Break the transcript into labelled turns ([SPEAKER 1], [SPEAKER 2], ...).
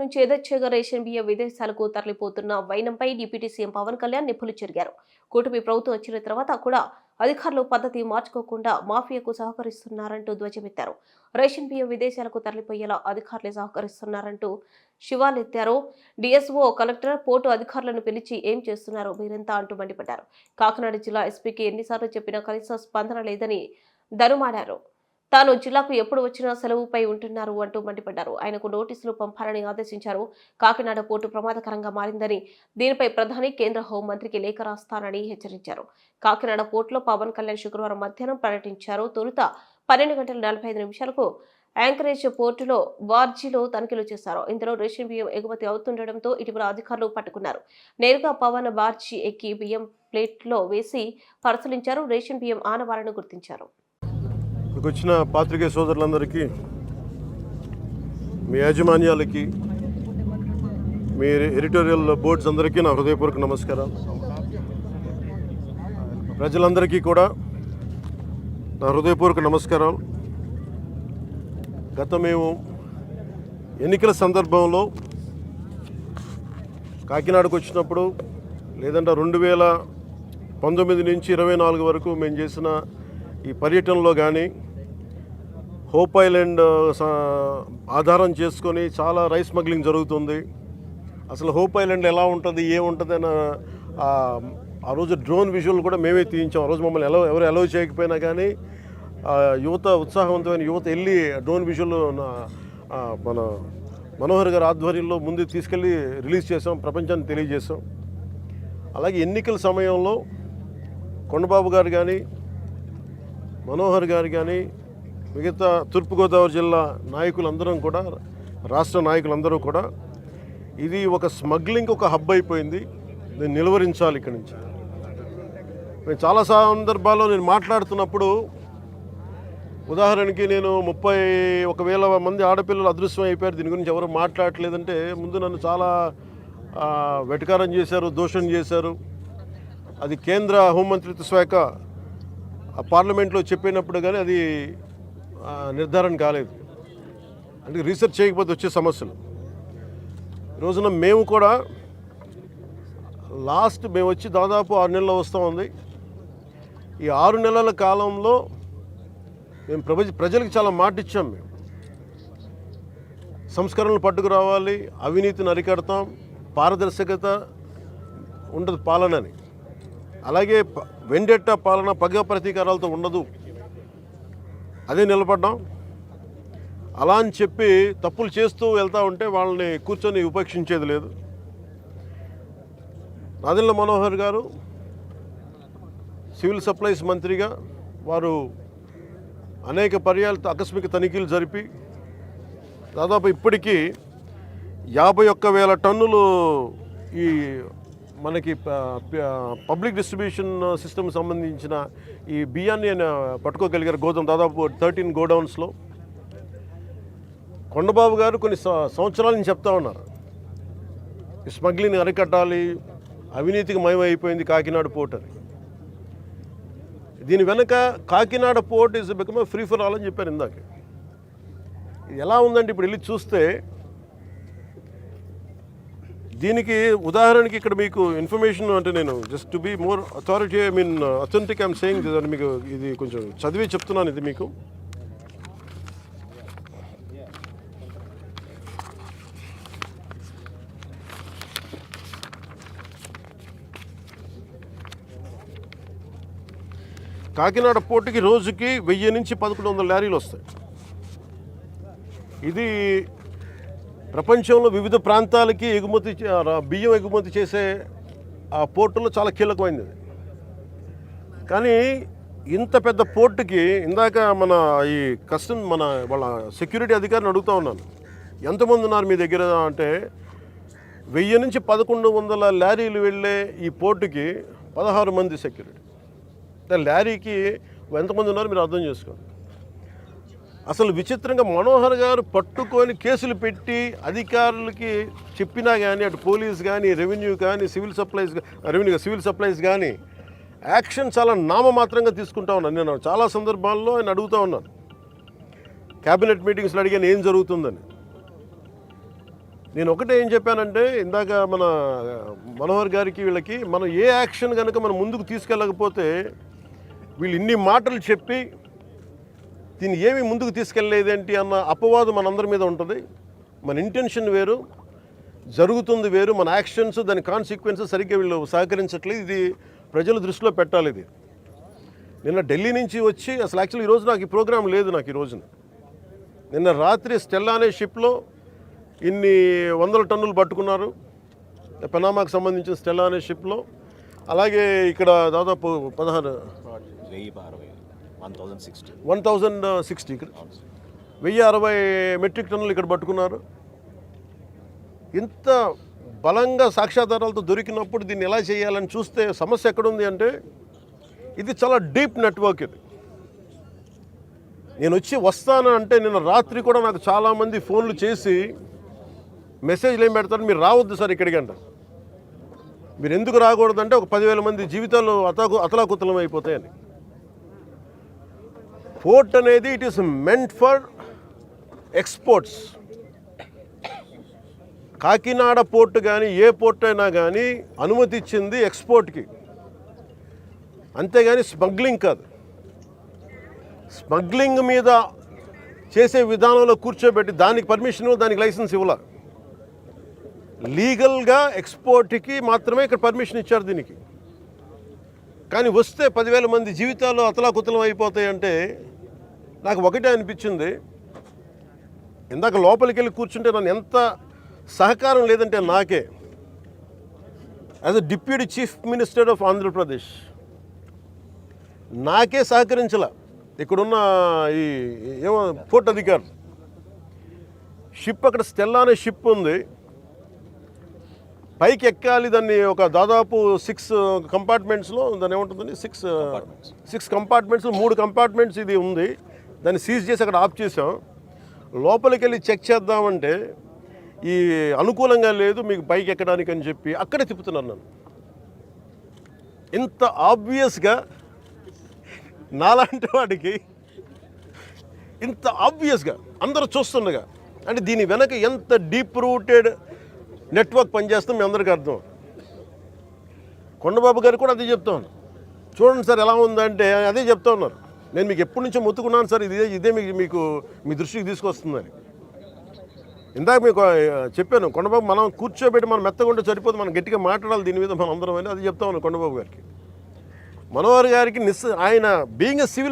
[SPEAKER 1] నుంచి యథేచ్ఛగా రేషన్ బియ్యం విదేశాలకు తరలిపోతున్న వైనంపై డిప్యూటీ సీఎం పవన్ కళ్యాణ్ నిప్పులు చెరిగారు. కూటమి ప్రభుత్వం వచ్చిన తర్వాత కూడా అధికారులు పద్ధతి మార్చుకోకుండా మాఫియాకు సహకరిస్తున్నారంటూ ధ్వజమెత్తారు. రేషన్ బియ్యం విదేశాలకు తరలిపోయేలా అధికారులే సహకరిస్తున్నారంటూ శివాలెత్తారు. డిఎస్ఓ, కలెక్టర్, పోర్టు అధికారులను పిలిచి ఏం చేస్తున్నారో మీరెంత అంటూ మండిపడ్డారు. కాకినాడ జిల్లా ఎస్పీకి ఎన్నిసార్లు చెప్పినా కనీస స్పందన లేదని ధనుమాడారు. తాను జిల్లాకు ఎప్పుడు వచ్చినా సెలవుపై ఉంటున్నారు అంటూ మండిపడ్డారు. ఆయనకు నోటీసులు పంపాలని ఆదేశించారు. కాకినాడ పోర్టు ప్రమాదకరంగా మారిందని, దీనిపై ప్రధాని, కేంద్ర హోంమంత్రికి లేఖ రాస్తానని హెచ్చరించారు. కాకినాడ పోర్టులో పవన్ కళ్యాణ్ శుక్రవారం మధ్యాహ్నం పర్యటించారు. తొలుత 12:45 యాంకరేజ్ పోర్టులో బార్జీలో తనిఖీలు చేశారు. ఇందులో రేషన్ బియ్యం ఎగుమతి అవుతుండటంతో ఇటీవల అధికారులు పట్టుకున్నారు. నేరుగా పవన్ బార్జీ ఎక్కి బియ్యం ప్లేట్లో వేసి పరిశీలించారు. రేషన్ బియ్యం ఆనవాళ్లను గుర్తించారు.
[SPEAKER 2] ఇక్కడికి వచ్చిన పాత్రికేయ సోదరులందరికీ, మీ యాజమాన్యాలకి, మీ ఎడిటోరియల్ బోర్డ్స్ అందరికీ నా హృదయపూర్వక నమస్కారాలు. ప్రజలందరికీ కూడా నా హృదయపూర్వక నమస్కారాలు. మేము ఎన్నికల సందర్భంలో కాకినాడకు వచ్చినప్పుడు, లేదంటే 2019 నుంచి 24 వరకు మేము చేసిన ఈ పర్యటనలో కానీ హోప్ ఐలాండ్ ఆధారం చేసుకొని చాలా రైస్ స్మగ్లింగ్ జరుగుతుంది. అసలు హోప్ ఐలాండ్ ఎలా ఉంటుంది, ఏముంటుంది అని ఆ రోజు డ్రోన్ విజువల్ కూడా మేమే తీయించాం. ఆ రోజు మమ్మల్ని ఎవరు అలౌ చేయకపోయినా కానీ యువత, ఉత్సాహవంతమైన యువత వెళ్ళి డ్రోన్ విజువల్ మన మనోహర్ గారి ఆధ్వర్యంలో ముందు తీసుకెళ్ళి రిలీజ్ చేసాం, ప్రపంచాన్ని తెలియజేసాం. అలాగే ఎన్నికల సమయంలో కొండబాబు గారు కానీ, మనోహర్ గారు కానీ, మిగతా తూర్పుగోదావరి జిల్లా నాయకులందరం కూడా, రాష్ట్ర నాయకులందరూ కూడా, ఇది ఒక స్మగ్లింగ్ ఒక హబ్ అయిపోయింది, దీన్ని నిలువరించాలి ఇక్కడి నుంచి. నేను చాలా సందర్భాల్లో నేను మాట్లాడుతున్నప్పుడు, ఉదాహరణకి నేను 31,000 మంది ఆడపిల్లలు అదృశ్యం అయిపోయారు, దీని గురించి ఎవరు మాట్లాడలేదంటే ముందు నన్ను చాలా వెటకారం చేశారు, దోషం చేశారు. అది కేంద్ర హోంమంత్రిత్వ శాఖ పార్లమెంట్లో చెప్పినప్పుడు కానీ అది నిర్ధారణ కాలేదు. అంటే రీసెర్చ్ చేయకపోతే వచ్చే సమస్యలు. రోజున మేము కూడా మేము వచ్చి దాదాపు 6 నెలలు వస్తూ ఉంది. ఈ 6 నెలల కాలంలో మేము ప్రజలకు చాలా మాట ఇచ్చాం. మేము సంస్కరణలు పట్టుకురావాలి, అవినీతిని అరికడతాం, పారదర్శకత ఉండదు పాలనని, అలాగే వెండెట్ట పాలన పగ ప్రతీకారాలతో ఉండదు, అదే నిలబడ్డాం. అలా అని చెప్పి తప్పులు చేస్తూ వెళ్తూ ఉంటే వాళ్ళని కూర్చొని ఉపేక్షించేది లేదు. నాదెండ్ల మనోహర్ గారు సివిల్ సప్లైస్ మంత్రిగా వారు అనేక పర్యాలతో ఆకస్మిక తనిఖీలు జరిపి దాదాపు ఇప్పటికీ 51,000 టన్నులు ఈ మనకి పబ్లిక్ డిస్ట్రిబ్యూషన్ సిస్టమ్ సంబంధించిన ఈ బియ్యాన్ని ఆయన పట్టుకోగలిగారు. దాదాపు 13 గోడౌన్స్లో. కొండబాబు గారు కొన్ని సంవత్సరాల నుంచి చెప్తా ఉన్నారు, ఈ స్మగ్లింగ్ అరికట్టాలి, అవినీతికి మయమైపోయింది కాకినాడ పోర్ట్ అని. దీని వెనక Kakinada port is become free for all అని చెప్పారు ఇందాక. ఇది ఎలా ఉందంటే ఇప్పుడు వెళ్ళి చూస్తే, దీనికి ఉదాహరణకి ఇక్కడ మీకు ఇన్ఫర్మేషన్, అంటే నేను just to be more authority, authentic I'm saying this అని మీకు ఇది కొంచెం చదివి చెప్తున్నాను. ఇది మీకు కాకినాడ పోర్టుకి రోజుకి 1000 నుంచి 1100 లారీలు వస్తాయి. ఇది ప్రపంచంలో వివిధ ప్రాంతాలకి బియ్యం ఎగుమతి చేసే ఆ పోర్టులో చాలా కీలకమైనది. కానీ ఇంత పెద్ద పోర్టుకి ఇందాక వాళ్ళ సెక్యూరిటీ అధికారిని అడుగుతూ ఉన్నాను, ఎంతమంది ఉన్నారు మీ దగ్గర అంటే, 1000 నుంచి 1100 లారీలు వెళ్ళే ఈ పోర్టుకి 16 మంది సెక్యూరిటీ. లారీకి ఎంతమంది ఉన్నారు మీరు అర్థం చేసుకోండి. అసలు విచిత్రంగా మనోహర్ గారు పట్టుకొని కేసులు పెట్టి అధికారులకి చెప్పినా కానీ, అటు పోలీస్ కానీ, రెవెన్యూ కానీ, సివిల్ సప్లైస్ కానీ యాక్షన్ చాలా నామమాత్రంగా తీసుకుంటా ఉన్నాను. నేను చాలా సందర్భాల్లో ఆయన అడుగుతూ ఉన్నాను, క్యాబినెట్ మీటింగ్స్లో అడిగాను ఏం జరుగుతుందని. నేను ఒకటే ఏం చెప్పానంటే ఇందాక మన మనోహర్ గారికి వీళ్ళకి మనం ఏ యాక్షన్ కనుక మనం ముందుకు తీసుకెళ్ళకపోతే వీళ్ళు ఇన్ని మాటలు చెప్పి దీన్ని ఏమీ ముందుకు తీసుకెళ్ళలేదేంటి అన్న అపవాదం మనందరి మీద ఉంటుంది. మన ఇంటెన్షన్ వేరు, జరుగుతుంది వేరు, మన యాక్షన్స్ దాని కాన్సిక్వెన్సెస్ సరిగ్గా వీళ్ళు సహకరించట్లేదు. ఇది ప్రజల దృష్టిలో పెట్టాలి. ఇది నిన్న ఢిల్లీ నుంచి వచ్చి అసలు యాక్చువల్లీ ఈరోజు నాకు ఈ ప్రోగ్రాం లేదు. నాకు ఈ రోజున నిన్న రాత్రి స్టెల్లా అనే షిప్లో ఇన్ని 100 టన్నులు పట్టుకున్నారు, పనామాకు సంబంధించిన స్టెల్లా అనే షిప్లో. అలాగే ఇక్కడ దాదాపు 1060 మెట్రిక్ టన్నులు ఇక్కడ పట్టుకున్నారు. ఇంత బలంగా సాక్ష్యాధారాలతో దొరికినప్పుడు దీన్ని ఎలా చేయాలని చూస్తే సమస్య ఎక్కడుంది అంటే ఇది చాలా డీప్ నెట్వర్క్. ఇది నేను వస్తాను అంటే నిన్న రాత్రి కూడా నాకు చాలామంది ఫోన్లు చేసి మెసేజ్లు ఏం పెడతారు, మీరు రావద్దు సార్ ఇక్కడికి అంట. మీరు ఎందుకు రాకూడదంటే ఒక 10,000 మంది జీవితాలు అతలాకుతలం అయిపోతాయని. పోర్ట్ అనేది it is meant for exports. Kakinada port కానీ ఏ పోర్ట్ అయినా కానీ అనుమతి ఇచ్చింది ఎక్స్పోర్ట్కి, అంతేగాని స్మగ్లింగ్ కాదు. స్మగ్లింగ్ మీద చేసే విధానంలో కూర్చోబెట్టి దానికి పర్మిషన్, దానికి లైసెన్స్ ఇవ్వాల. లీగల్గా ఎక్స్పోర్ట్కి మాత్రమే ఇక్కడ పర్మిషన్ ఇచ్చారు దీనికి. కానీ వస్తే 10,000 మంది జీవితాలు అతలాకుతలం అయిపోతాయంటే నాకు ఒకటే అనిపించింది. ఇందాక లోపలికి వెళ్ళి కూర్చుంటే నన్ను ఎంత సహకారం లేదంటే నాకే as a deputy chief minister of Andhra Pradesh నాకే సహకరించాల. ఇక్కడున్న ఈ ఏమో పోర్ట్ అధికారులు షిప్ అక్కడ స్టెల్లా అనే షిప్ ఉంది, పైకి ఎక్కాలి. దాన్ని ఒక దాదాపు 6 కంపార్ట్మెంట్స్లో దాన్ని ఏముంటుందండి 6 కంపార్ట్మెంట్స్ 3 కంపార్ట్మెంట్స్ ఇది ఉంది. దాన్ని సీజ్ చేసి అక్కడ ఆఫ్ చేసాం. లోపలికి వెళ్ళి చెక్ చేద్దామంటే ఈ అనుకూలంగా లేదు మీకు పైకి ఎక్కడానికి అని చెప్పి అక్కడే తిప్పుతున్నాను నన్ను. ఇంత ఆబ్వియస్గా నాలాంటి వాడికి ఇంత ఆబ్వియస్గా అందరూ చూస్తుండగా అంటే దీని వెనక ఎంత డీప్ రూటెడ్ నెట్వర్క్ పనిచేస్తాం మీ అందరికీ అర్థం. కొండబాబు గారు కూడా అదే చెప్తా ఉన్నారు. చూడండి సార్ ఎలా ఉందంటే అదే చెప్తా ఉన్నారు. నేను మీకు ఎప్పటి నుంచో మొత్తుకున్నాను సార్, ఇదే మీకు మీ దృష్టికి తీసుకొస్తుందని. ఇందాక మీకు చెప్పాను, కొండబాబు మనం కూర్చోబెట్టి మనం మెత్తగుంటే సరిపోదు, మనం గట్టిగా మాట్లాడాలి దీని మీద మనం అందరం అని అది చెప్తా ఉన్నాను కొండబాబు గారికి. మనోహర్ గారికి ఆయన బీయింగ్ ఎ సివిల్